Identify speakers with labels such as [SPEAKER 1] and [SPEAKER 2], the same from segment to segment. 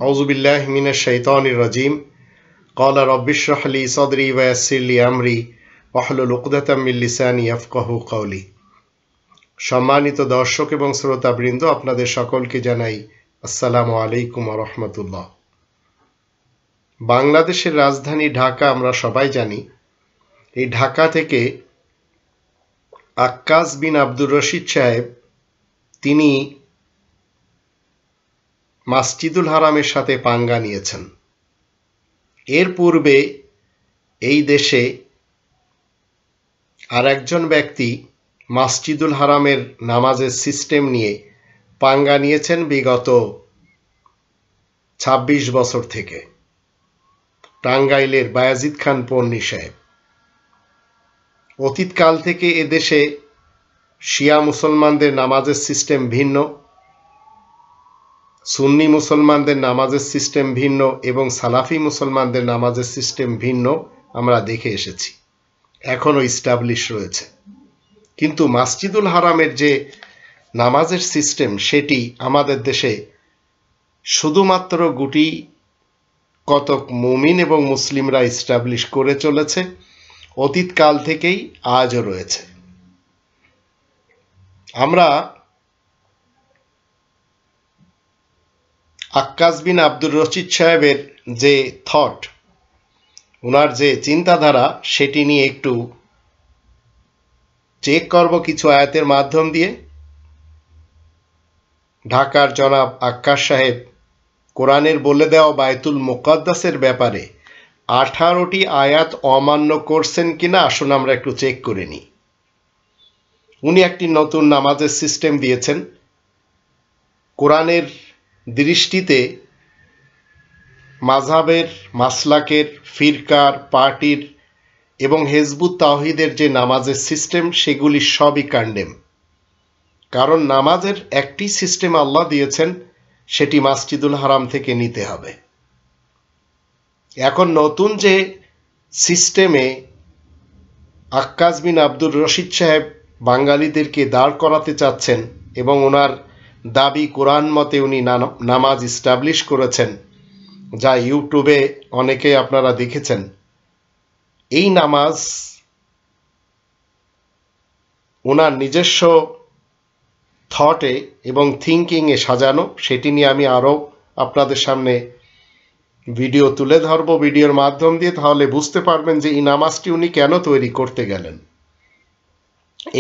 [SPEAKER 1] আউযু বিল্লাহি মিনাশ শাইতানির রাজিম। ক্বালা রাব্বি ইশরাহ লি সাদরি ওয়া ইয়াসসির লি আমরি ওয়াহলুল উকদাতাম মিন লিসানি ইয়াফকাহু কওলি। সম্মানিত দর্শক এবং শ্রোতাবৃন্দ, আপনাদের সকলকে জানাই আসসালামু আলাইকুম ওয়া রাহমাতুল্লাহ। বাংলাদেশের রাজধানী ঢাকা আমরা সবাই জানি। এই ঢাকা থেকে আক্কাস বিন আব্দুর রশিদ সাহেব তিনি মসজিদুল হারামের সাথে পাঙ্গা নিয়েছেন। এর পূর্বে এই দেশে আর একজন ব্যক্তি মসজিদুল হারামের নামাজের সিস্টেম নিয়ে পাঙ্গা নিয়েছেন বিগত ২৬ বছর থেকে, টাঙ্গাইলের বায়াজিদ খান পন্নী সাহেব। অতীতকাল থেকে এদেশে শিয়া মুসলমানদের নামাজের সিস্টেম ভিন্ন, সুন্নি মুসলমানদের নামাজের সিস্টেম ভিন্ন এবং সালাফি মুসলমানদের নামাজের সিস্টেম ভিন্ন আমরা দেখে এসেছি, এখনও ইস্টাবলিশ রয়েছে। কিন্তু মসজিদুল হারামের যে নামাজের সিস্টেম সেটি আমাদের দেশে শুধুমাত্র গুটি কতক মুমিন এবং মুসলিমরা ইস্টাবলিশ করে চলেছে, অতীতকাল থেকেই আজও রয়েছে। আমরা আক্কাস বিন আব্দুর রশিদ সাহেবের যে থট, ওনার যে চিন্তাধারা, সেটি নিয়ে একটু চেক করব কিছু আয়াতের মাধ্যম দিয়ে। ঢাকার জনাব আক্কাস সাহেব কোরআনের বলে দেওয়া বায়তুল মুকাদ্দাসের ব্যাপারে 18টি আয়াত অমান্য করছেন কিনা আসুন আমরা একটু চেক করে নিই। উনি একটি নতুন নামাজের সিস্টেম দিয়েছেন। কোরআনের দৃষ্টিতে মাযহাবের, মাসলাকের, ফিরকার, পার্টির এবং হিজবুত তাওহীদের যে নামাজের সিস্টেম সেগুলি সবই কান্ডেম। কারণ নামাজের একটি সিস্টেম আল্লাহ দিয়েছেন, সেটি মসজিদুল হারাম থেকে নিতে হবে। এখন নতুন যে সিস্টেমে আক্কাস বিন আব্দুর রশিদ সাহেব বাঙালিদেরকে দাঁড় করাতে চাচ্ছেন এবং ওনার দাবি কোরআন মতে উনি নামাজ ইস্টাবলিশ করেছেন, যা ইউটিউবে অনেকে আপনারা দেখেছেন। এই নামাজ ওনার নিজস্ব থটে এবং থিঙ্কিংয়ে সাজানো, সেটি নিয়ে আমি আরও আপনাদের সামনে ভিডিও তুলে ধরব ভিডিওর মাধ্যম দিয়ে, তাহলে বুঝতে পারবেন যে এই নামাজটি উনি কেন তৈরি করতে গেলেন।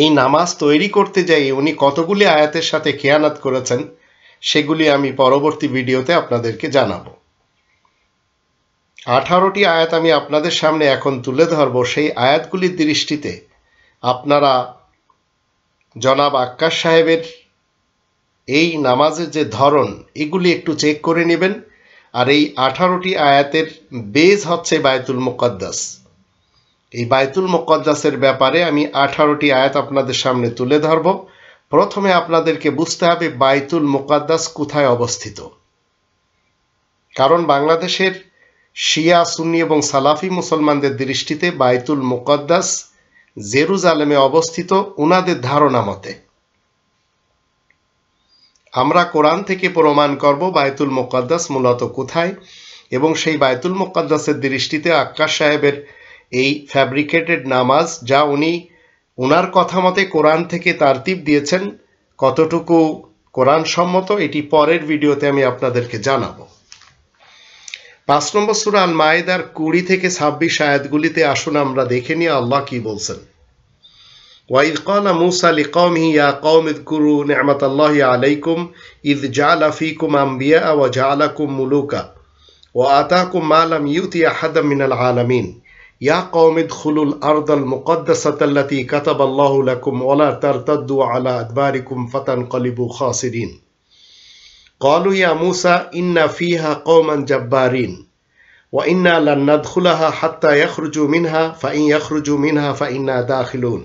[SPEAKER 1] এই নামাজ তৈরি করতে যাই উনি কতগুলি আয়াতের সাথে খেয়ানত করেছেন, সেগুলি আমি পরবর্তী ভিডিওতে আপনাদেরকে জানাবো। 18টি আয়াত আমি আপনাদের সামনে এখন তুলে ধরব। সেই আয়াতগুলির দৃষ্টিতে আপনারা জনাব আক্কাস সাহেবের এই নামাজের যে ধরন, এগুলি একটু চেক করে নেবেন। আর এই 18টি আয়াতের বেজ হচ্ছে বায়তুল মুকাদ্দাস। এই বায়তুল মুকাদ্দাসের ব্যাপারে আমি 18টি আয়াত আপনাদের সামনে তুলে ধরব। প্রথমে আপনাদেরকে বুঝতে হবে বায়তুল মুকাদ্দাস কোথায় অবস্থিত। কারণ বাংলাদেশের শিয়া, সুন্নি এবং সালাফি মুসলমানদের দৃষ্টিতে বায়তুল মুকাদ্দাস জেরুজালেমে অবস্থিত ওনাদের ধারণা মতে। আমরা কোরআন থেকে প্রমাণ করব বায়তুল মুকাদ্দাস মূলত কোথায়, এবং সেই বায়তুল মুকাদ্দাসের দৃষ্টিতে আক্কাস সাহেবের এই ফ্যাব্রিকেটেড নামাজ, যা উনি ওনার কথা মতে কোরআন থেকে তারতিব দিয়েছেন, কতটুকু কোরআন সম্মত এটি পরের ভিডিওতে আমি আপনাদেরকে জানাবো। 5 নম্বর সূরা আল মায়েদার 20 থেকে 26 আয়াতগুলিতে আসুন আমরা দেখে নিই আল্লাহ কি বলছেন। وَإِذْ قَالَ مُوسَى لِقَوْمِهِ يَا قَوْمِ اذْكُرُوا نِعْمَةَ اللَّهِ عَلَيْكُمْ إِذْ جَعَلَ فِيكُمْ أَنْبِيَاءَ وَجَعَلَكُمْ مُلُوكًا وَآتَاكُمْ مَا لَمْ يُؤْتِ أَحَدًا مِنَ الْعَالَمِينَ يَا قَوْمِ ادْخُلُوا الْأَرْضَ الْمُقَدَّسَةَ الَّتِي كَتَبَ اللَّهُ لَكُمْ وَلَا تَرْتَدُّوا عَلَى أَدْبَارِكُمْ فَتَنْقَلِبُوا خَاسِرِينَ قَالُوا يَا مُوسَى إِنَّ فِيهَا قَوْمًا جَبَّارِينَ وَإِنَّا لَن نَّدْخُلَهَا حَتَّى يَخْرُجُوا مِنْهَا فَإِنْ يَخْرُجُوا مِنْهَا فَإِنَّا دَاخِلُونَ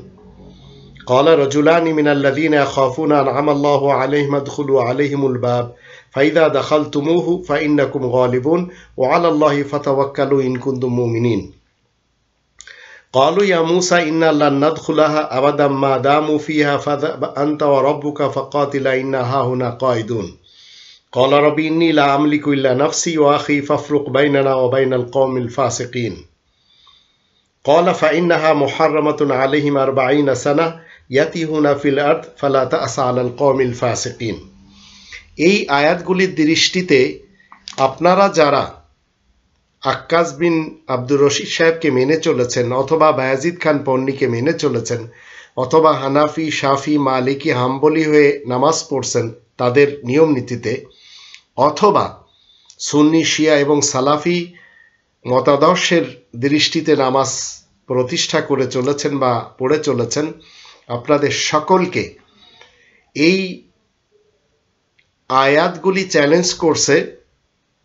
[SPEAKER 1] قال رجلان من الذين يخافون أنعم الله عليهم ادخلوا عليهم الباب فإذا دخلتموه فإنكم غالبون وعلى الله فتوكلوا إن كنتم مؤمنين قالوا يا موسى إنا لن ندخلها أبدا ما داموا فيها فاذهب أنت وربك فقاتلا إنا هاهنا قاعدون قال رب إني لا أملك إلا نفسي وأخي فافرق بيننا وبين القوم الفاسقين قال فإنها محرمة عليهم 40 سنة يتيهون في الأرض فلا تأس على القوم الفاسقين এই আয়াতগুলির দৃষ্টিতে আপনারা যারা আক্কাস বিন আব্দুর রশিদ সাহেবকে মেনে চলেছেন অথবা বায়াজিদ খান পন্নীকে মেনে চলেছেন অথবা হানাফি শাফি মালিকি হাম্বলি হয়ে নামাজ পড়ছেন তাদের নিয়ম নীতিতে অথবা সুন্নি শিয়া এবং সালাফি মতাদর্শের দৃষ্টিতে নামাজ প্রতিষ্ঠা করে চলেছেন বা পড়ে চলেছেন আপনাদের সকলকে এই আয়াতগুলি চ্যালেঞ্জ করছে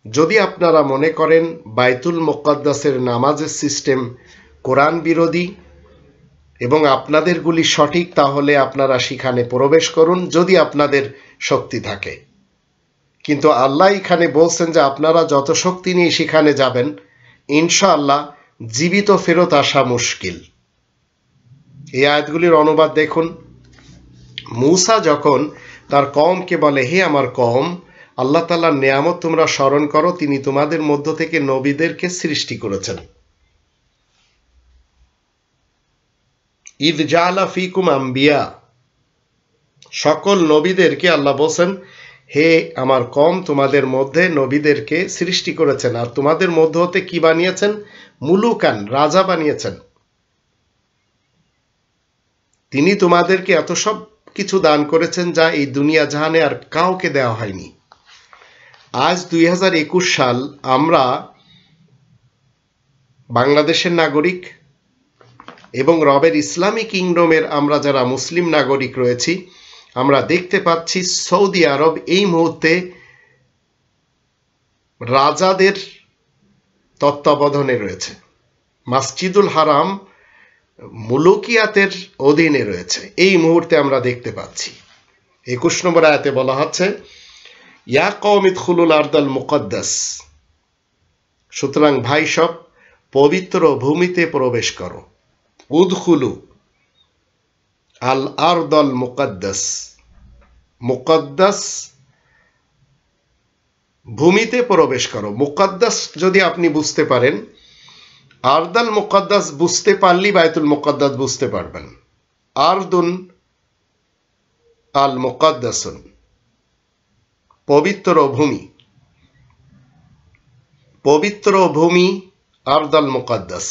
[SPEAKER 1] যদি আপনারা মনে করেন বাইতুল মুকাদ্দাসের নামাজের সিস্টেম কোরআন বিরোধী এবং আপনাদেরগুলি সঠিক তাহলে আপনারা সেখানে প্রবেশ করুন যদি আপনাদের শক্তি থাকে কিন্তু আল্লাহ এখানে বলছেন যে আপনারা যত শক্তি নিয়ে সেখানে যাবেন ইনশাআল্লাহ জীবিত ফেরত আসা মুশকিল এই আয়াতগুলির অনুবাদ দেখুন মূসা যখন তার কওমকে বলে হে আমার কওম আল্লাহ তাআলার নিয়ামত তোমরা স্মরণ করো তিনি তোমাদের মধ্য থেকে নবীদেরকে সৃষ্টি করেছেন ইদ জাআলা ফীকুম আম্বিয়া সকল নবীদেরকে আল্লাহ বলেন হে আমার কওম তোমাদের মধ্যে নবীদেরকে সৃষ্টি করেছেন আর তোমাদের মধ্য হতে কি বানিয়েছেন মুলুকান রাজা বানিয়েছেন তিনি তোমাদেরকে এত সব কিছু দান করেছেন যা এই দুনিয়া জাহানে আর কাউকে দেওয়া হয়নি আজ 2021 সাল আমরা বাংলাদেশের নাগরিক এবং রবের ইসলামী কিংডমের আমরা যারা মুসলিম নাগরিক রয়েছি আমরা দেখতে পাচ্ছি সৌদি আরব এই মুহূর্তে রাজাদের তত্ত্বাবধানে রয়েছে মসজিদুল হারাম মুলুকিয়াতের অধীনে রয়েছে এই মুহূর্তে আমরা দেখতে পাচ্ছি 21 নম্বর আয়াতে বলা হচ্ছে ইয়া কওম ইদখুলুল আরদাল মুকাদ্দাস সুতরাং ভাই সব পবিত্র ভূমিতে প্রবেশ করো উদখুলু আল আরদাল মুকাদ্দাস মুকাদ্দাস ভূমিতে প্রবেশ করো মুকাদ্দাস যদি আপনি বুঝতে পারেন আরদাল মুকাদ্দাস বুঝতে পারলি বাইতুল মুকাদ্দাস বুঝতে পারবেন আরদুন আল মুকাদ্দাসুন পবিত্র ভূমি আরদাল মুকাদ্দাস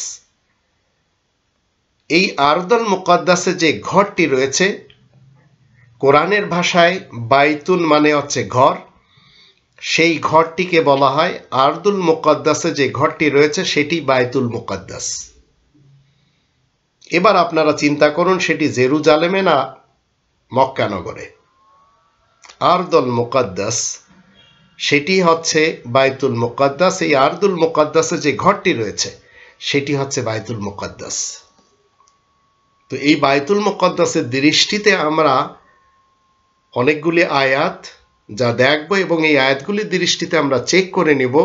[SPEAKER 1] এই আরদাল মুকাদ্দাসে যে ঘরটি রয়েছে কোরআনের ভাষায় বাইতুল মানে হচ্ছে ঘর সেই ঘরটিকে বলা হয় আরদুল মুকাদ্দাসে যে ঘরটি রয়েছে সেটি বাইতুল মুকাদ্দাস এবার আপনারা চিন্তা করুন সেটি জেরুজালেমে না মক্কা নগরে আরদুল মুকাদ্দাস সেটি হচ্ছে বাইতুল মুকাদ্দাস এই আরদুল মুকাদ্দাসে যে ঘরটি রয়েছে সেটি হচ্ছে বাইতুল মুকাদ্দাস তো এই বাইতুল মুকাদ্দাসের দৃষ্টিতে আমরা অনেকগুলি আয়াত যা দেখব এবং এই আয়াতগুলির দৃষ্টিতে আমরা চেক করে নেব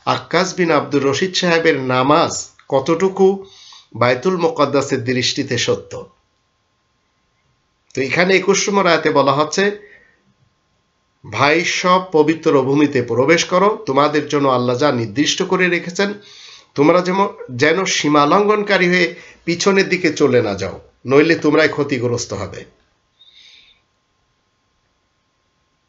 [SPEAKER 1] আক্কাস বিন আব্দুর রশিদ সাহেবের নামাজ কতটুকু বাইতুল মুকাদ্দাসের দৃষ্টিতে সত্য তো এখানে 21 নম্বর আয়াতে বলা হচ্ছে ভাই সব পবিত্র ভূমিতে প্রবেশ করো তোমাদের জন্য আল্লাহ যা নির্দিষ্ট করে রেখেছেন তোমরা যেন সীমা লঙ্ঘনকারী হয়ে পিছনের দিকে চলে না যাও নইলে তোমরাই ক্ষতিগ্রস্ত হবে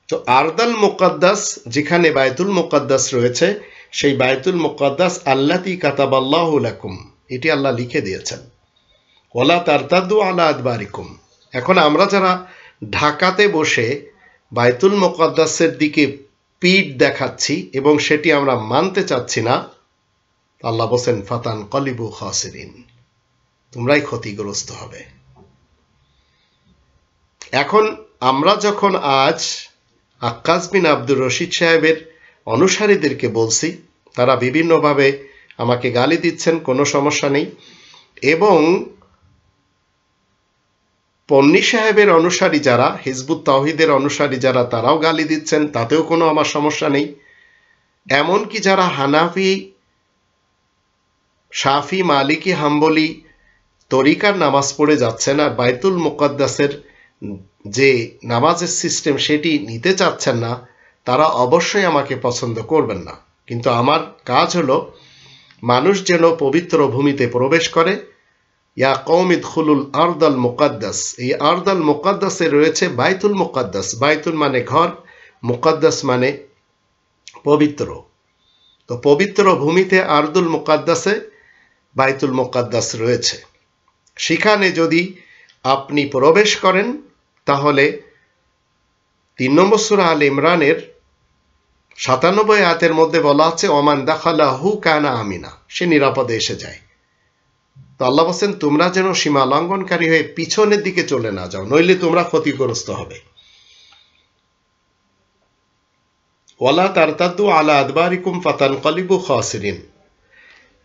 [SPEAKER 1] তো আরদাল মুকাদ্দাস যেখানে বাইতুল মুকাদ্দাস রয়েছে সেই বাইতুল মুকাদ্দাস আল্লাতী কাতাবাল্লাহু লাকুম এটি আল্লাহ লিখে দিয়েছেন ওয়ালা তারতাদু আলা আদবারিকুম এখন আমরা যারা ঢাকাতে বসে বাইতুল মুকাদ্দাসের দিকে পিঠ দেখাচ্ছি এবং সেটি আমরা মানতে চাচ্ছি না আল্লাহ বলেন ফাতান কলিবু খাসিরিন তোমরাই ক্ষতিগ্রস্ত হবে এখন আমরা যখন আজ আক্কাস বিন আব্দুর রশিদ সাহেবের অনুসারীদেরকে বলছি তারা বিভিন্নভাবে আমাকে গালি দিচ্ছেন কোনো সমস্যা নেই এবং পন্নী সাহেবের অনুসারী যারা হিজবুত তাওহীদের অনুসারী যারা তারাও গালি দিচ্ছেন তাতেও কোনো আমার সমস্যা নেই এমনকি যারা হানাফি শাফি মালিকি হাম্বলি তরিকার নামাজ পড়ে যাচ্ছেন আর বাইতুল মুকাদ্দাসের যে নামাজের সিস্টেম সেটি নিতে চাচ্ছেন না তারা অবশ্যই আমাকে পছন্দ করবেন না। কিন্তু আমার কাজ হলো মানুষ যেন পবিত্র ভূমিতে প্রবেশ করে। ইয়া কওম ইদখুলুল আরদাল মুকাদ্দাস, এই আরদাল মুকাদ্দাসে রয়েছে বাইতুল মুকাদ্দাস। বাইতুল মানে ঘর, মুকাদ্দাস মানে পবিত্র। তো পবিত্র ভূমিতে আরদুল মুকাদ্দাসে বাইতুল মুকাদ্দাস রয়েছে। সেখানে যদি আপনি প্রবেশ করেন তাহলে 3 নম্বর সূরা আল ইমরানের 97 আয়াতের মধ্যে বলা আছে ওমান দাখালাহু কানা আমিনা, সে নিরাপদে এসে যায়। তো আল্লাহ বলেন তোমরা যেন সীমা লঙ্ঘনকারী হয়ে পিছনের দিকে চলে না যাও, নইলে তোমরা ক্ষতিগ্রস্ত হবে। ওয়ালা তারতাদু আলা আদবারিকুম ফাতানকালিবু খাসিরিন,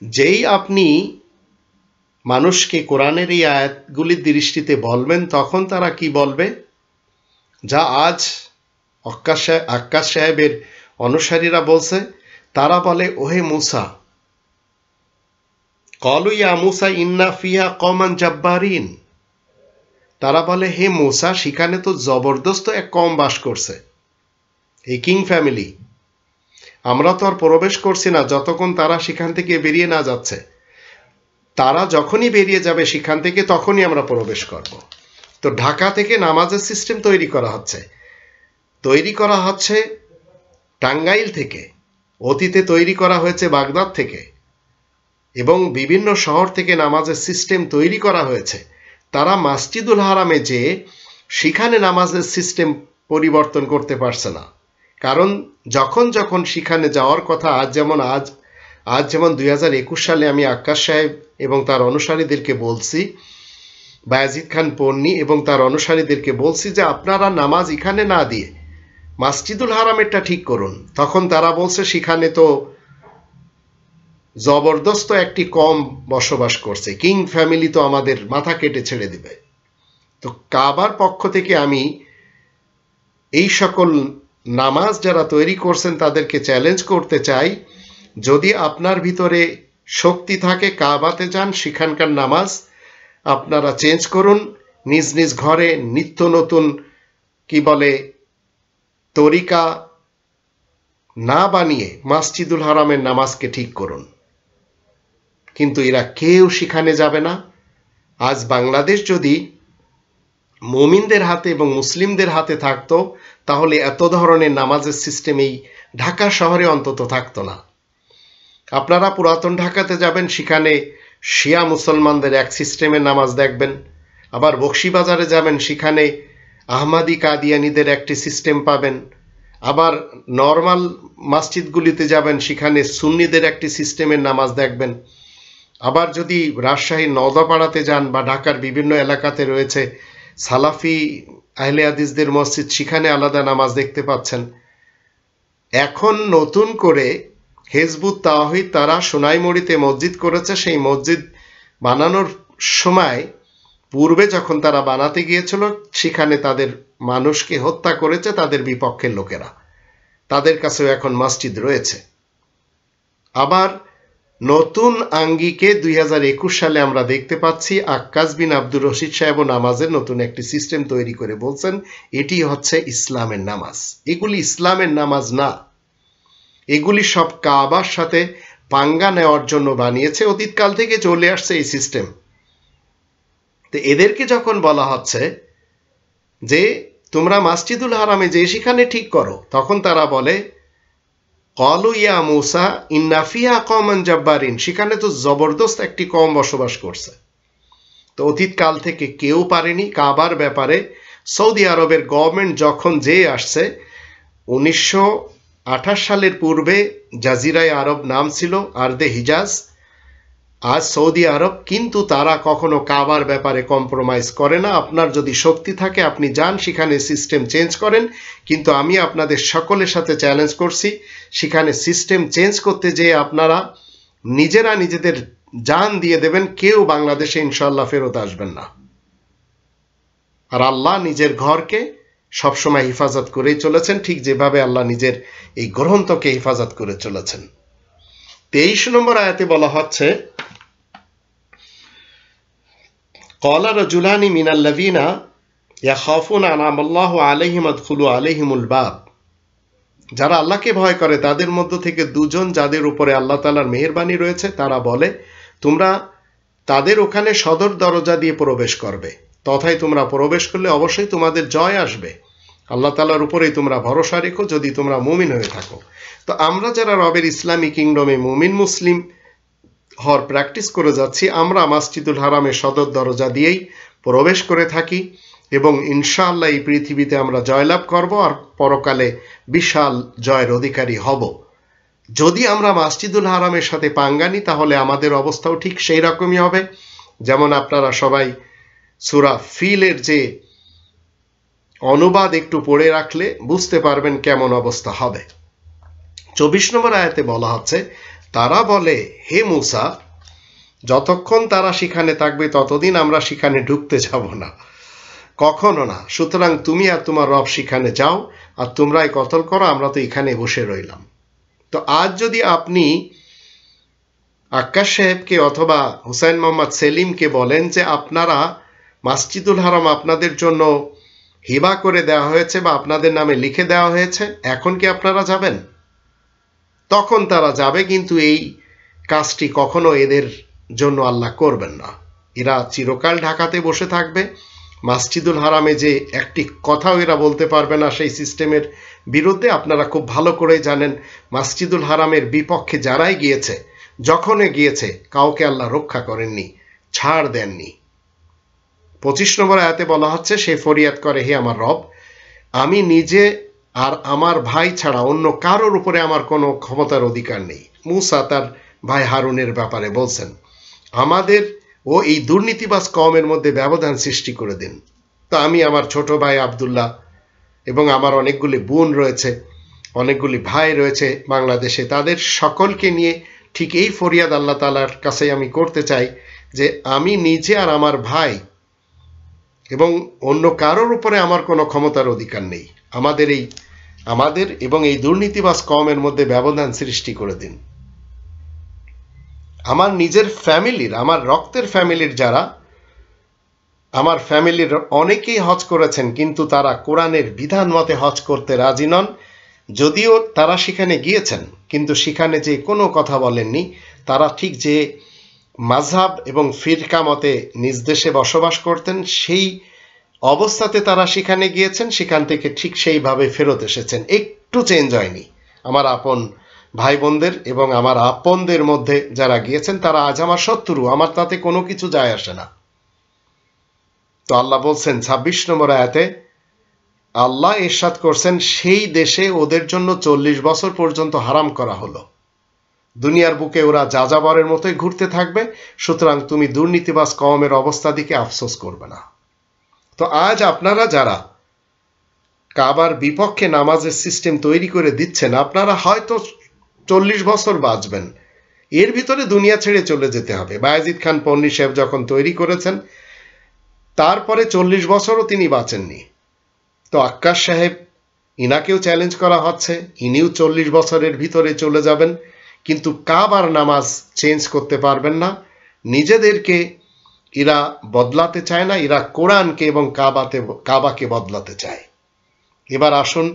[SPEAKER 1] যেই আপনি মানুষকে কোরআনের এই আয়াতগুলির দৃষ্টিতে বলবেন তখন তারা কি বলবে? যা আজ আক্কাস সাহেবের অনুসারীরা বলছে, তারা বলে ওহে মুসা, ক্বালু ইয়া মুসা ইন্না ফিহা কওমান জাব্বারিন, তারা বলে হে মুসা সেখানে তো জবরদস্ত এক কওম বাস করছে, এই কিং ফ্যামিলি, আমরা তো আর প্রবেশ করছি না যতক্ষণ তারা সেখান থেকে বেরিয়ে না যাচ্ছে। তারা যখনই বেরিয়ে যাবে সেখান থেকে তখনই আমরা প্রবেশ করব। তো ঢাকা থেকে নামাজের সিস্টেম তৈরি করা হচ্ছে টাঙ্গাইল থেকে, অতীতে তৈরি করা হয়েছে বাগদাদ থেকে, এবং বিভিন্ন শহর থেকে নামাজের সিস্টেম তৈরি করা হয়েছে। তারা মসজিদুল হারামে যে সেখানে নামাজের সিস্টেম পরিবর্তন করতে পারছে না, কারণ যখন যখন সেখানে যাওয়ার কথা, আজ যেমন 2021 সালে আমি আক্কাস সাহেব এবং তার অনুসারীদেরকে বলছি, বায়াজিদ খান পন্নী এবং তার অনুসারীদেরকে বলছি যে আপনারা নামাজ এখানে না দিয়ে মসজিদুল হারামেরটা ঠিক করুন, তখন তারা বলছে সেখানে তো জবরদস্ত একটি কম বসবাস করছে, কিং ফ্যামিলি তো আমাদের মাথা কেটে ছেড়ে দিবে। তো কাবার পক্ষ থেকে আমি এই সকল নামাজ যারা তৈরি করছেন তাদেরকে চ্যালেঞ্জ করতে চাই, যদি আপনার ভিতরে শক্তি থাকে কাবাতে যান, সেখানকার নামাজ আপনারা চেঞ্জ করুন, নিজ নিজ ঘরে নিত্য নতুন তরিকা না বানিয়ে মসজিদুল হারামের নামাজকে ঠিক করুন। কিন্তু এরা কেউ সেখানে যাবে না। আজ বাংলাদেশ যদি মুমিনদের হাতে এবং মুসলিমদের হাতে থাকতো তাহলে এত ধরনের নামাজের সিস্টেম এই ঢাকা শহরে অন্তত থাকতো না। আপনারা পুরাতন ঢাকাতে যাবেন, সেখানে শিয়া মুসলমানদের এক সিস্টেমের নামাজ দেখবেন। আবার বকশীবাজারে যাবেন, সেখানে আহমাদি কাদিয়ানিদের একটি সিস্টেম পাবেন। আবার নর্মাল মসজিদগুলিতে যাবেন, সেখানে সুন্নিদের একটি সিস্টেমের নামাজ দেখবেন। আবার যদি রাজশাহী নওদাপাড়াতে যান বা ঢাকার বিভিন্ন এলাকাতে রয়েছে সালাফি আহলে হাদিসদের মসজিদ, সেখানে আলাদা নামাজ দেখতে পাচ্ছেন। এখন নতুন করে হিজবুত তাওহীদ তারা সোনাইমুড়িতে মসজিদ করেছে। সেই মসজিদ বানানোর সময় পূর্বে যখন তারা বানাতে গিয়েছিল সেখানে তাদের মানুষকে হত্যা করেছে তাদের বিপক্ষের লোকেরা, তাদের কাছেও এখন মসজিদ রয়েছে। আবার নতুন আঙ্গিকে 2021 সালে আমরা দেখতে পাচ্ছি আক্কাস বিন আব্দুর রশিদ সাহেব নামাজের নতুন একটি সিস্টেম তৈরি করে বলছেন এটি হচ্ছে ইসলামের নামাজ। এগুলি ইসলামের নামাজ না, এগুলি সব কাবার সাথে পাঙ্গা নেওয়ার জন্য বানিয়েছে, অতীতকাল থেকে চলে আসছে এই সিস্টেম। তো এদেরকে যখন বলা হচ্ছে যে তোমরা মসজিদুল হারামে যে সেখানে ঠিক করো, তখন তারা বলে ক্বালু ইয়া মুসা ইন্না ফিহা কওমান জাব্বারিন, সেখানে তো জবরদস্ত একটি কওম বসবাস করছে। তো অতীতকাল থেকে কেউ পারেনি। কাবার ব্যাপারে সৌদি আরবের গভর্নমেন্ট যখন যেয়ে আসছে, 1928 সালের পূর্বে জাজিরায় আরব নাম ছিল আরদে হিজাজ, আজ সৌদি আরব, কিন্তু তারা কখনো কাবার ব্যাপারে কম্প্রোমাইজ করে না। আপনার যদি শক্তি থাকে আপনি যান সেখানে সিস্টেম চেঞ্জ করেন, কিন্তু আমি আপনাদের সকলের সাথে চ্যালেঞ্জ করছি সেখানে সিস্টেম চেঞ্জ করতে যেয়ে আপনারা নিজেরা নিজেদের জান দিয়ে দেবেন, কেউ বাংলাদেশে ইনশাআল্লাহ ফেরত আসবেন না। আর আল্লাহ নিজের ঘরকে সবসময় হেফাজত করেই চলেছেন, ঠিক যেভাবে আল্লাহ নিজের এই গ্রন্থকে হেফাজত করে চলেছেন। 23 নম্বর আয়াতে বলা হচ্ছে ক্বালা রাজুলানি মিনাল্লাযীনা ইয়াখাফুনা আনআমাল্লাহু আলাইহিম আদখুলু আলাইহিমুল বাব, যারা আল্লাহকে ভয় করে তাদের মধ্য থেকে দুজন যাদের উপরে আল্লাহ তাআলার মেহেরবানি রয়েছে, তারা বলে তোমরা তাদের ওখানে সদর দরজা দিয়ে প্রবেশ করবে, তথায় তোমরা প্রবেশ করলে অবশ্যই তোমাদের জয় আসবে। আল্লাহ তাআলার উপরেই তোমরা ভরসা রেখো যদি তোমরা মুমিন হয়ে থাকো। তো আমরা যারা রবের ইসলামী কিংডমে মুমিন মুসলিম হওয়ার প্র্যাকটিস করে যাচ্ছি, আমরা মসজিদুল হারামের সদর দরজা দিয়েই প্রবেশ করে থাকি এবং ইনশাআল্লাহ এই পৃথিবীতে আমরা জয়লাভ করব আর পরকালে বিশাল জয়ের অধিকারী হব। যদি আমরা মসজিদুল হারামের সাথে পাঙ্গা নিই তাহলে আমাদের অবস্থাও ঠিক সেই রকমই হবে। যেমন আপনারা সবাই সূরা ফিলের যে অনুবাদ একটু পড়ে রাখলে বুঝতে পারবেন কেমন অবস্থা হবে। 24 নম্বর আয়াতে বলা হচ্ছে, তারা বলে হে মূসা, যতক্ষণ তারা সেখানে থাকবে ততদিন আমরা সেখানে ঢুকতে যাব না, কখনো না। সুতরাং তুমি আর তোমার রব সেখানে যাও আর তোমরাই কতল করো, আমরা তো এখানে বসে রইলাম। তো আজ যদি আপনি আক্কাস সাহেবকে অথবা হুসাইন মোহাম্মদ সেলিমকে বলেন যে আপনারা মসজিদুল হারাম আপনাদের জন্য হিবা করে দেওয়া হয়েছে বা আপনাদের নামে লিখে দেওয়া হয়েছে, এখন কি আপনারা যাবেন? তখন তারা যাবে, কিন্তু এই কাজটি কখনো এদের জন্য আল্লাহ করবেন না। এরা চিরকাল ঢাকাতে বসে থাকবে। মসজিদুল হারামে যে একটি কথাও এরা বলতে পারবে না, সেই সিস্টেমের বিরুদ্ধে। আপনারা খুব ভালো করে জানেন মসজিদুল হারামের বিপক্ষে যারাই গিয়েছে, যখনই গিয়েছে কাউকে আল্লাহ রক্ষা করেননি, ছাড় দেননি। 25 নম্বর আয়াতে বলা হচ্ছে, সে ফরিয়াদ করে, হে আমার রব, আমি নিজে আর আমার ভাই ছাড়া অন্য কারোর উপরে আমার কোনো ক্ষমতার অধিকার নেই। মূসা তার ভাই হারুনের ব্যাপারে বলছেন, আমাদের ও এই দুর্নীতিবাজ কওমের মধ্যে ব্যবধান সৃষ্টি করে দিন। তো আমি আমার ছোট ভাই আব্দুল্লাহ এবং আমার অনেকগুলি বোন রয়েছে, অনেকগুলি ভাই রয়েছে বাংলাদেশে, তাদের সকলকে নিয়ে ঠিক এই ফরিয়াদ আল্লাহ তাআলার কাছে আমি করতে চাই যে আমি নিজে আর আমার ভাই এবং অন্য কারোর উপরে আমার কোনো ক্ষমতার অধিকার নেই। আমাদের এবং এই দুর্নীতিবাজ কওমের মধ্যে ব্যবধান সৃষ্টি করে দিন। আমার নিজের ফ্যামিলির, আমার রক্তের ফ্যামিলির যারা, আমার ফ্যামিলির অনেকেই হজ করেছেন, কিন্তু তারা কোরআনের বিধান মতে হজ করতে রাজি নন। যদিও তারা সেখানে গিয়েছেন, কিন্তু সেখানে যে কোনো কথা বলেননি। তারা ঠিক যে মাযহাব এবং ফিরকা মতে নিজ দেশে বসবাস করতেন, সেই অবস্থাতে তারা সেখানে গিয়েছেন, সেখান থেকে ঠিক সেইভাবে ফেরত এসেছেন, একটু চেঞ্জ হয়নি। আমার আপন ভাই বোনদের এবং আমার আপনদের মধ্যে যারা গিয়েছেন তারা আজ আমার শত্রু, আমার তাতে কোনো কিছু যায় আসে না। তো আল্লাহ বলছেন 26 নম্বর আয়াতে, আল্লাহ ইরশাদ করছেন, সেই দেশে ওদের জন্য 40 বছর পর্যন্ত হারাম করা হলো। দুনিয়ার বুকে ওরা যাযাবরের মতোই ঘুরতে থাকবে। সুতরাং তুমি দুর্নীতিবাজ কওমের অবস্থা দিকে আফসোস করবে না। তো আজ আপনারা যারা কাবার বিপক্ষে নামাজের সিস্টেম তৈরি করে দিচ্ছেন, আপনারা হয়তো 40 বছর বাঁচবেন, এর ভিতরে দুনিয়া ছেড়ে চলে যেতে হবে। বায়েজিদ খান পন্নী সাহেব যখন তৈরি করেছেন তারপরে 40 বছরও তিনি বাঁচেননি। তো আক্কাস সাহেব, ইনাকেও চ্যালেঞ্জ করা হচ্ছে, ইনিও 40 বছরের ভিতরে চলে যাবেন, কিন্তু কাবার নামাজ চেঞ্জ করতে পারবেন না। নিজেদেরকে এরা বদলাতে চায় না, এরা কোরআনকে এবং কাবাকে বদলাতে চায়। এবার আসুন,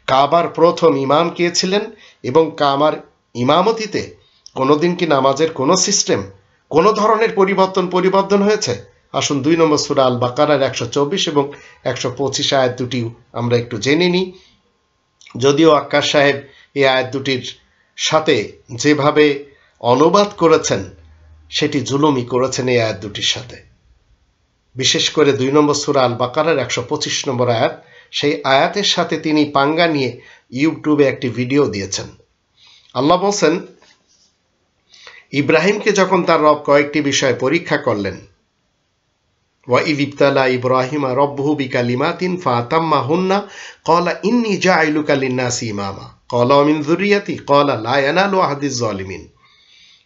[SPEAKER 1] কাবার প্রথম ইমাম কে ছিলেন এবং কাবার ইমামতিতে কোনোদিন কি নামাজের কোনো সিস্টেম, কোনো ধরনের পরিবর্তন হয়েছে? আসুন 2 নম্বর সূরা আল বাকারার 124 এবং 125 আয়াত দুটিও আমরা একটু জেনে নিই। যদিও আক্কাস সাহেব এই আয়াত দুটির সাথে যেভাবে অনুবাদ করেছেন সেটি জুলুমি করেছেন এই আয়াত দুটির সাথে। বিশেষ করে 2 নম্বর সূরা আল বাকারার 125 নম্বর আয়াত, সেই আয়াতের সাথে তিনি পাঙ্গা নিয়ে ইউটিউবে একটি ভিডিও দিয়েছেন। আল্লাহ বলছেন, ইব্রাহিমকে যখন তার রব কয়েকটি বিষয়ে পরীক্ষা করলেন, وَإِذِ ابْتَلَى إِبْرَاهِيمَ رَبُّهُ بِكَلِمَاتٍ فَأَتَمَّهُنَّ قَالَ إِنِّي جَاعِلُكَ لِلنَّاسِ إِمَامًا قَالَ وَمِنْ ذُرِّيَّتِي قَالَ لَا يَنَالُ عَهْدِ الظَّالِمِينَ।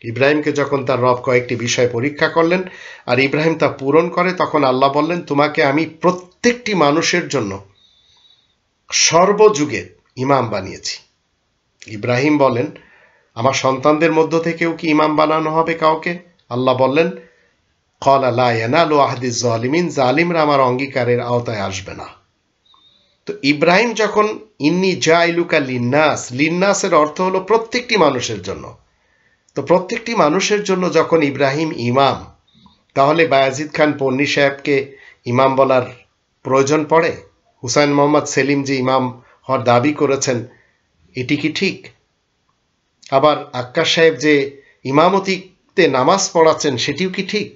[SPEAKER 1] ইব্রাহিমকে যখন তার রব কয়েকটি বিষয় পরীক্ষা করলেন আর ইব্রাহিম তা পূরণ করে, তখন আল্লাহ বললেন, তোমাকে আমি প্রত্যেকটি মানুষের জন্য সর্বযুগে ইমাম বানিয়েছি। ইব্রাহিম বলেন, আমার সন্তানদের মধ্য থেকেও কি ইমাম বানানো হবে কাউকে? আল্লাহ বললেন, ক্বালা লা ইয়ানালু আহদি যালিমিন, জালিমরা আমার অঙ্গীকারের আওতায় আসবে না। তো তো ইব্রাহিম যখন ইন্নি জাইলুকা লিন্নাস, লিন্নাসের অর্থ হলো প্রত্যেকটি মানুষের জন্য। তো প্রত্যেকটি মানুষের জন্য যখন ইব্রাহিম ইমাম, তাহলে বায়াজিদ খান পন্নী সাহেবকে ইমাম বলার প্রয়োজন পড়ে? হুসাইন মোহাম্মদ সেলিম যে ইমাম হওয়ার দাবি করেছেন, এটি কি ঠিক? আবার আক্কাস সাহেব যে ইমামতিতে নামাজ পড়াচ্ছেন, সেটিও কি ঠিক?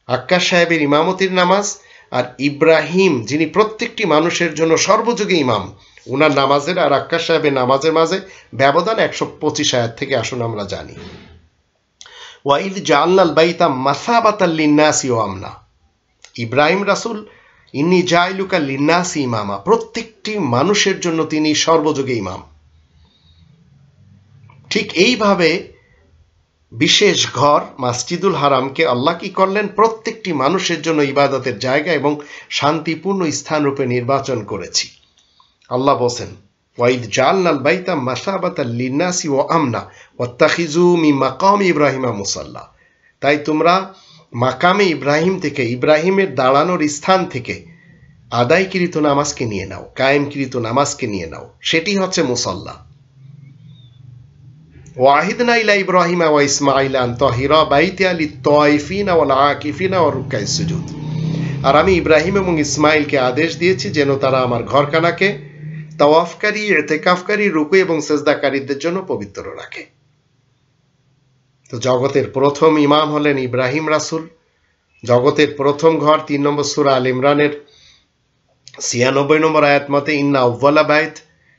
[SPEAKER 1] আক্কাস সাহেবের ইমামতির নামাজ আর ইব্রাহিম যিনি প্রত্যেকটি মানুষের জন্য সর্বযুগে ইমাম, উনার নামাজের আর আক্কাস সাহেবের নামাজের মাঝে ব্যবধান 125 আয়াত থেকে আসুন আমরা জানি। ওয়াইদ জাআলনাল বাইতা মাসাবাতাল লিন্নাসি ওয়া আমনা, ইব্রাহিম রাসূল ইন্নী জাইলুকা লিন্নাসি ইমামা, প্রত্যেকটি মানুষের জন্য তিনি সর্বযুগে ইমাম। ঠিক এইভাবে বিশেষ ঘর মসজিদুল হারামকে আল্লাহ কি করলেন? প্রত্যেকটি মানুষের জন্য ইবাদতের জায়গা এবং শান্তিপূর্ণ স্থান রূপে নির্বাচন করেছি। আল্লাহ বলেন, ওয়াইদ জাআলনাল বাইতা মাসাবাতাল লিন্নাসি ওয়া আমনা ওয়াত্তাখিযু মিন মাকামি ইব্রাহিমা মুসাল্লা। তাই তোমরা মাকামে ইব্রাহিম থেকে, ইব্রাহিমের দাঁড়ানোর স্থান থেকে আদায়কৃত নামাজকে নিয়ে নাও, কায়েমকৃত নামাজকে নিয়ে নাও, সেটি হচ্ছে মুসাল্লা। ওয়াহিদনা ইলা ইব্রাহিমা ওয়া ইসমাঈলা আন তাহিরা বাইতিয়া লিত-তায়িফিনা ওয়াল আকিফিনা ওয়া রুকআইস সুজুদ। আর আমি ইব্রাহিম এবং ইসমাইলকে আদেশ দিয়েছি যেন তারা আমার ঘরখানাকে তাওয়াফকারী, ইতিকাফকারী, রুকু এবং সেজদাকারীদের জন্য পবিত্র রাখে। তো জগতের প্রথম ইমাম হলেন ইব্রাহিম রাসূল। জগতের প্রথম ঘর 3 নম্বর সূরা আল ইমরানের 96 নম্বর আয়াত মতে ইন্না আউওয়ালা বাইত,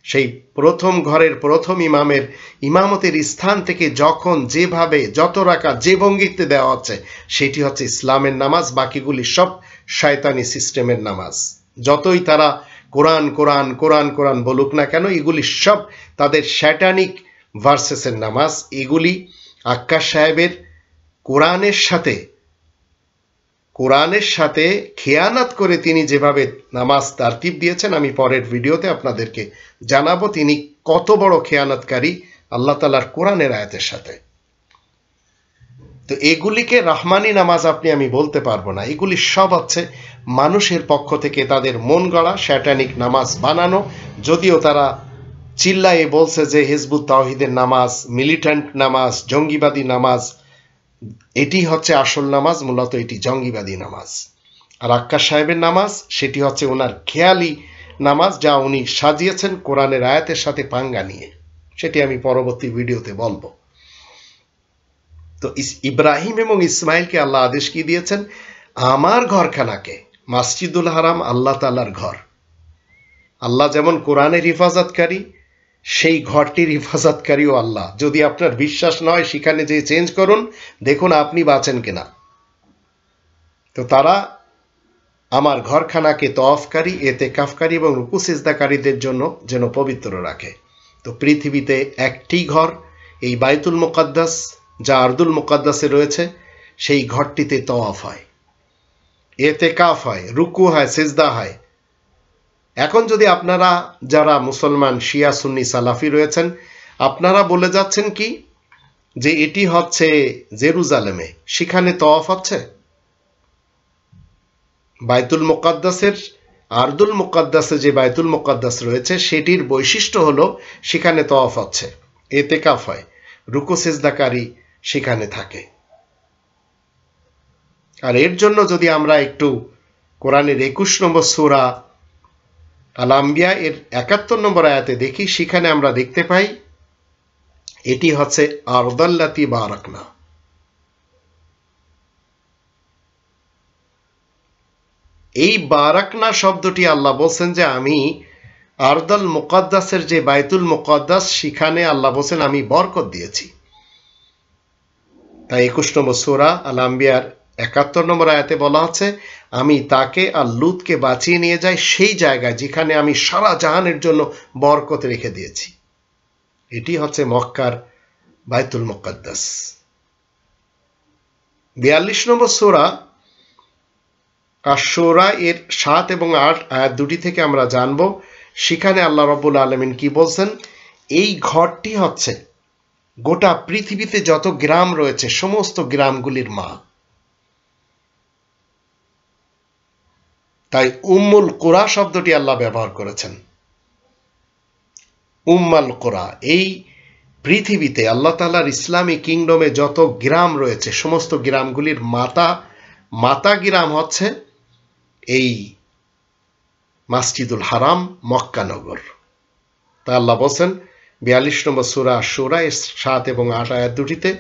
[SPEAKER 1] সেই প্রথম ঘরের প্রথম ইমামের ইমামতের স্থান থেকে যখন যেভাবে যত রাকাত যে ভঙ্গিতে দেওয়া হচ্ছে, সেটি হচ্ছে ইসলামের নামাজ। বাকিগুলি সব শয়তানি সিস্টেমের নামাজ। যতই তারা কোরআন কোরআন কোরআন কোরআন বলুক না কেন, এগুলি সব তাদের শয়তানিক ভার্সেসের নামাজ। এগুলি আক্কাস সাহেবের কোরআনের সাথে খেয়ানত করে তিনি যেভাবে নামাজ তারতিব দিয়েছেন, আমি পরের ভিডিওতে আপনাদেরকে জানাবো তিনি কত বড় খেয়ানতকারী আল্লাহ তাআলার কোরআনের আয়াতের সাথে। তো এগুলিকে রহমানি নামাজ আমি বলতে পারবো না। এগুলি সব হচ্ছে মানুষের পক্ষ থেকে তাদের মন গড়া শয়তানিক নামাজ বানানো। যদিও তারা চিল্লায়ে বলছে যে হিজবুত তাওহীদের নামাজ, মিলিট্যান্ট নামাজ, জঙ্গিবাদী নামাজ, এটি হচ্ছে আসল নামাজ, মূলত এটি জঙ্গিবাদী নামাজ। আর আক্কাস সাহেবের নামাজ, সেটি হচ্ছে ওনার খেয়ালি নামাজ, যা উনি সাজিয়েছেন কোরআনের আয়াতের সাথে পাঙ্গা নিয়ে। সেটি আমি পরবর্তী ভিডিওতে বলবো। তো ইব্রাহিম এবং ইসমাইলকে আল্লাহ আদেশ কি দিয়েছেন? আমার ঘরখানাকে, মসজিদুল হারাম আল্লাহ তাআলার ঘর। আল্লাহ যেমন কোরআনের হিফাজতকারী, সেই ঘরটির হিফাজতকারীও আল্লাহ। যদি আপনার বিশ্বাস নয়, সেখানে যে চেঞ্জ করুন, দেখুন আপনি বাঁচেন কিনা। তো তারা আমার ঘরখানাকে তওয়াফকারী, ইতিকাফকারী এবং রুকু সিজদাকারীদের জন্য যেন পবিত্র রাখে। তো পৃথিবীতে একটি ঘর, এই বাইতুল মুকাদ্দাস, যা আরদুল মুকাদ্দাসে রয়েছে, সেই ঘরটিতে তওয়াফ হয়, ইতিকাফ হয়, রুকু হয়, সিজদা হয়। এখন যদি আপনারা যারা মুসলমান শিয়া সুন্নি সালাফি রয়েছেন, আপনারা বলে যাচ্ছেন কি যে এটি হচ্ছে জেরুজালেমে, সেখানে তওয়াফ হচ্ছে। বাইতুল মুকাদ্দাসের, আরদুল মুকাদ্দাসে যে বাইতুল মুকাদ্দাস রয়েছে, সেটির বৈশিষ্ট্য হলো সেখানে তওয়াফ হচ্ছে, ইতিকাফ হয়, রুকু সিজদাকারী সেখানে থাকে। আর এর জন্য যদি আমরা একটু কোরআনের 21 নম্বর সূরা আল আম্বিয়া এর 71 নম্বর আয়াতে দেখি, সেখানে আমরা দেখতে পাই এটি হচ্ছে আরদাল্লাতি বারাকনা। এই বারাকনা শব্দটি আল্লাহ বলছেন যে আমি আরদাল মুকাদ্দাসের যে বাইতুল মুকাদ্দাস, সেখানে আল্লাহ বলছেন আমি বরকত দিয়েছি। তাই 21 নম্বর সূরা আল আম্বিয়ার 71 নম্বর আয়াতে বলা হচ্ছে আমি তাকে আর লুতকে বাঁচিয়ে নিয়ে যাই সেই জায়গায় যেখানে আমি সারা জাহানের জন্য বরকত রেখে দিয়েছি। এটি হচ্ছে মক্কার বাইতুল মুকাদ্দাস। 42 নম্বর সূরা আশ-শুরা এর 7 এবং 8 আয়াত দুটি থেকে আমরা জানব, সেখানে আল্লাহ রাব্বুল আলামিন কি বলছেন? এই ঘরটি হচ্ছে গোটা পৃথিবীতে যত গ্রাম রয়েছে, সমস্ত গ্রামগুলির মা। তাই উম্মুল কুরা শব্দটি আল্লাহ ব্যবহার করেছেন। উম্মাল কুরা, এই পৃথিবীতে আল্লাহ তাআলার ইসলামী কিংডমে যত গ্রাম রয়েছে সমস্ত গ্রামগুলির মাতা গ্রাম হচ্ছে এই মসজিদুল হারাম মক্কা নগর। তা আল্লাহ বলেন 42 নম্বর সূরা আশ-শুরা 7 এবং 8 আয়াত দুটিতে,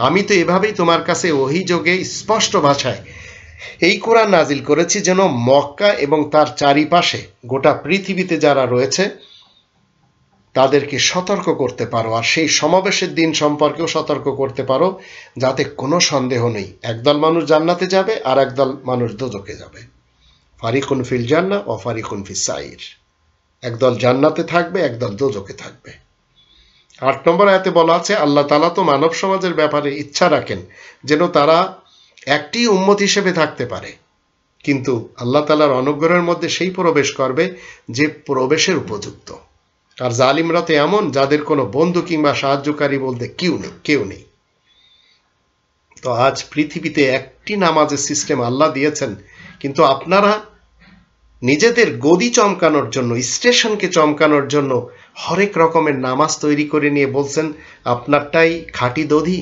[SPEAKER 1] আমি তো এভাবেই তোমার কাছে ওহী যোগে স্পষ্ট ভাষায় এই কোরআন নাজিল করেছি যেন মক্কা এবং তার চারিপাশে গোটা পৃথিবীতে যারা রয়েছে তাদেরকে সতর্ক করতে পারো, আর সেই সমাবেশের দিন সম্পর্কেও সতর্ক করতে পারো, যাতে কোনো সন্দেহ নেই একদল মানুষ জান্নাতে যাবে আর একদল মানুষ দোজখে যাবে। ফারিকুন ফিল জান্নাহ ও ফারিকুন ফিস সাইর, একদল জান্নাতে থাকবে একদল দোজখে থাকবে। 8 নম্বর আয়াতে বলা আছে আল্লাহ তাআলা তো মানব সমাজের ব্যাপারে ইচ্ছা রাখেন যেন তারা একটি উম্মত হিসেবে থাকতে পারে, কিন্তু আল্লাহ তাআলার অনুগ্রহের মধ্যে সেই প্রবেশ করবে যে প্রবেশের উপযুক্ত। আর জালিমরা তো এমন যাদের কোনো বন্ধু কিংবা সাহায্যকারী বলতে কেউ নেই। তো আজ পৃথিবীতে একটি নামাজের সিস্টেম আল্লাহ দিয়েছেন, কিন্তু আপনারা নিজেদের গদি চমকানোর জন্য, স্টেশনকে চমকানোর জন্য হরেক রকমের নামাজ তৈরি করে নিয়ে বলছেন আপনারটাই খাঁটি দধি।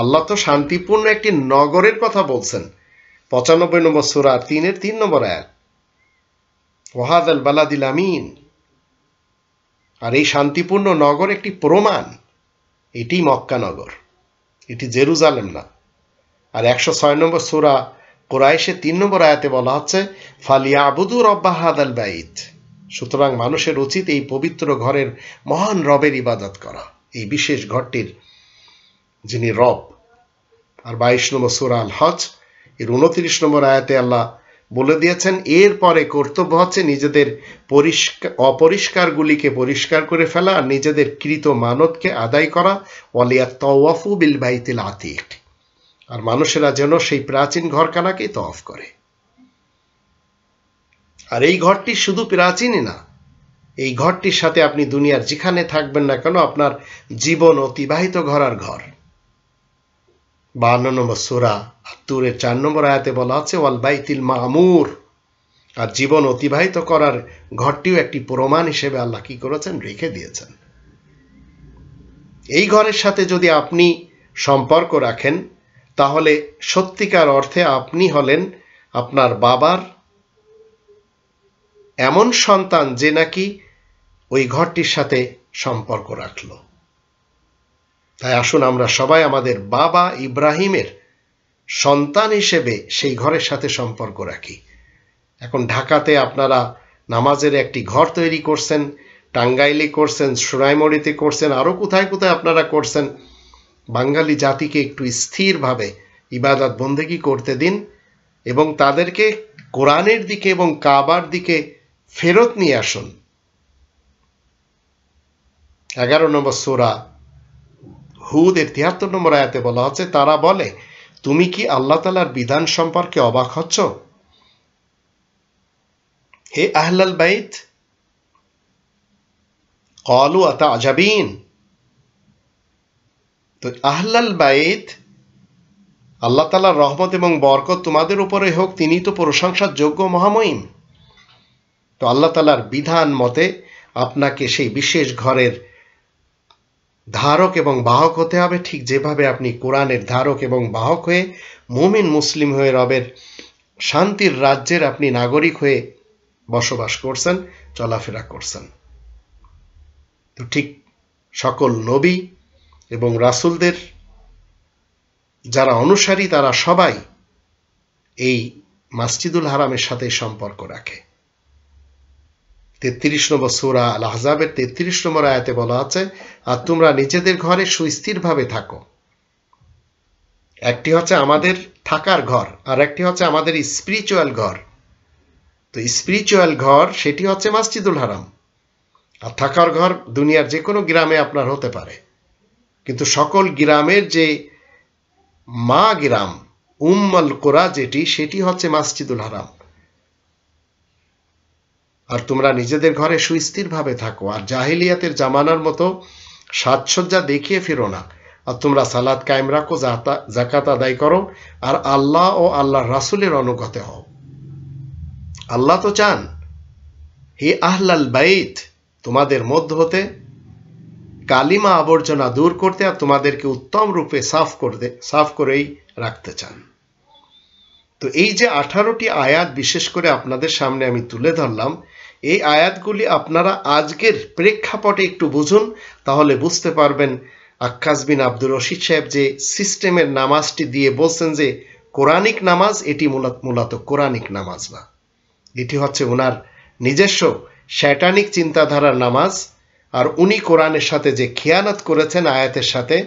[SPEAKER 1] আল্লাহ তো শান্তিপূর্ণ একটি নগরের কথা বলছেন 95 নম্বর সূরা 3 নম্বর আয়াত, ওয়াহাদাল বালাদিল আমিন। আর এই শান্তিপূর্ণ নগর একটি প্রমাণ, এটি মক্কা নগর, এটি জেরুজালেম না। আর 106 নম্বর সূরা কুরাইশে 3 নম্বর আয়াতে বলা হচ্ছে ফালিয়াবুদু রব্বা হাদাল বাইত, সুতরাং মানুষের উচিত এই পবিত্র ঘরের মহান রবের ইবাদত করা, এই বিশেষ ঘরটির যিনি রব। আর 22 নম্বর সূরা আল হজ এর 29 নম্বর আয়াতে আল্লাহ বলে দিয়েছেন এরপরে কর্তব্য হচ্ছে নিজেদের অপরিষ্কারগুলিকে পরিষ্কার করে ফেলা আর নিজেদের কৃত মানতকে আদায় করা, ওয়ালিয়াত তাওয়াফু বিল বাইতিল আতিক, আর মানুষেরা যেন সেই প্রাচীন ঘরখানাকেই তওয়াফ করে। আর এই ঘরটি শুধু প্রাচীনই না, এই ঘরটির সাথে আপনি দুনিয়ার যেখানে থাকবেন না কেন আপনার জীবন অতিবাহিত করার ঘর। 52 নম্বর সূরা আত-তুরের 4 নম্বর আয়াতে বলা আছে ওয়াল বাইতিল মামুর, আর জীবন অতিবাহিত করার ঘরটিও একটি প্রমাণ হিসেবে আল্লাহ কি করেছেন, রেখে দিয়েছেন। এই ঘরের সাথে যদি আপনি সম্পর্ক রাখেন তাহলে সত্যিকার অর্থে আপনি হলেন আপনার বাবার এমন সন্তান যে নাকি ওই ঘরটির সাথে সম্পর্ক রাখলো। তাই আসুন আমরা সবাই আমাদের বাবা ইব্রাহিমের সন্তান হিসেবে সেই ঘরের সাথে সম্পর্ক রাখি। এখন ঢাকাতে আপনারা নামাজের একটি ঘর তৈরি করছেন, টাঙ্গাইলে করছেন, সোনাইমুড়িতে করছেন, আরো কোথায় কোথায় আপনারা করছেন। বাঙালি জাতিকে একটু স্থিরভাবে ইবাদত বন্দেগী করতে দিন এবং তাদেরকে কোরআনের দিকে এবং কাবার দিকে ফেরত নিয়ে আসুন। 11 নম্বর সূরা হুদ এর 73 নম্বর আয়াতে বলা হচ্ছে তারা বলে তুমি কি আল্লাহ তাআলার বিধান সম্পর্কে অবাক হচ্ছ, হে আহলাল বাইত? ক্বালু আতা'জাবিন, তো আহলাল বাইত আল্লাহ তাআলার রহমত এবং বরকত তোমাদের উপরে হোক, তিনি তো প্রশংসার যোগ্য মহামহিম। তো আল্লাহ তাআলার বিধান মতে আপনাকে সেই বিশেষ ঘরের ধারক এবং বাহক হতে হবে, ঠিক যেভাবে আপনি কোরআনের ধারক এবং বাহক হয়ে মুমিন মুসলিম হয়ে রবের শান্তির রাজ্যের আপনি নাগরিক হয়ে বসবাস করছেন, চলাফেরা করছেন। তো ঠিক সকল নবী এবং রাসূলদের যারা অনুসারী তারা সবাই এই মসজিদুল হারামের সাথে সম্পর্ক রাখে। 33 নম্বর সূরা আল আহজাবের 33 নম্বর আয়াতে বলা আছে আর তোমরা নিজেদের ঘরে সুস্থিরভাবে থাকো। একটি হচ্ছে আমাদের থাকার ঘর আর একটি হচ্ছে আমাদের স্পিরিচুয়াল ঘর। তো স্পিরিচুয়াল ঘর সেটি হচ্ছে মসজিদুল হারাম, আর থাকার ঘর দুনিয়ার যে কোনো গ্রামে আপনার হতে পারে, কিন্তু সকল গ্রামের যে মা গ্রাম উম্মুল কুরা সেটি হচ্ছে মসজিদুল হারাম। আর তোমরা নিজেদের ঘরে সুস্থিরভাবে থাকো আর জাহিলিয়াতের জামানার মতো সাজসজ্জা দেখিয়ে ফিরো না। আর তোমরা সালাত কায়েম রাখো, যাকাত আদায় করো, আর আল্লাহ ও আল্লাহর রাসূলের অনুগত হও। আল্লাহ তো চান হে আহলাল বাইত, তোমাদের মধ্য হতে কালিমা আবর্জনা দূর করতে আর তোমাদেরকে উত্তম রূপে সাফ করেই রাখতে চান। তো এই যে 18টি আয়াত বিশেষ করে আপনাদের সামনে আমি তুলে ধরলাম, এই আয়াতগুলি আপনারা আজকের প্রেক্ষাপটে একটু বুঝুন, তাহলে বুঝতে পারবেন আক্কাস বিন আব্দুর রশিদ সাহেব যে সিস্টেমের নামাজটি দিয়ে বলছেন যে কোরআনিক নামাজ, এটি মূলত কোরআনিক নামাজ না, এটি হচ্ছে ওনার নিজস্ব শয়তানিক চিন্তাধারার নামাজ। আর উনি কোরআনের সাথে যে খেয়ানত করেছেন আয়াতের সাথে,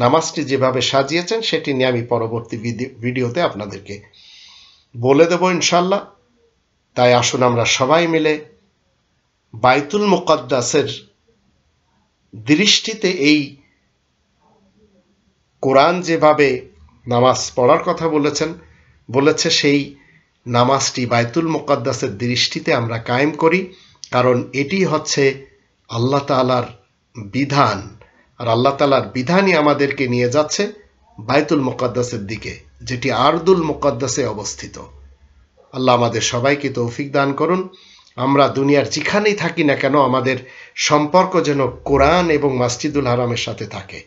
[SPEAKER 1] নামাজটি যেভাবে সাজিয়েছেন সেটি নিয়ে আমি পরবর্তী ভিডিওতে আপনাদেরকে বলে দেব ইনশাল্লাহ। তাই আসুন আমরা সবাই মিলে বাইতুল মুকাদ্দাসের দৃষ্টিতে এই কোরআন যেভাবে নামাজ পড়ার কথা বলেছে সেই নামাজটি বাইতুল মুকাদ্দাসের দৃষ্টিতে আমরা কায়েম করি, কারণ এটি হচ্ছে আল্লাহ তাআলার বিধান, আর আল্লাহ তাআলার বিধানই আমাদেরকে নিয়ে যাচ্ছে বাইতুল মুকাদ্দাসের দিকে, যেটি আরদুল মুকাদ্দাসে অবস্থিত। আল্লাহ আমাদের সবাইকে তৌফিক দান করুন। আমরা দুনিয়ার যেখানেই থাকি না কেন আমাদের সম্পর্ক যেন কোরআন এবং মসজিদুল হারামের সাথে থাকে।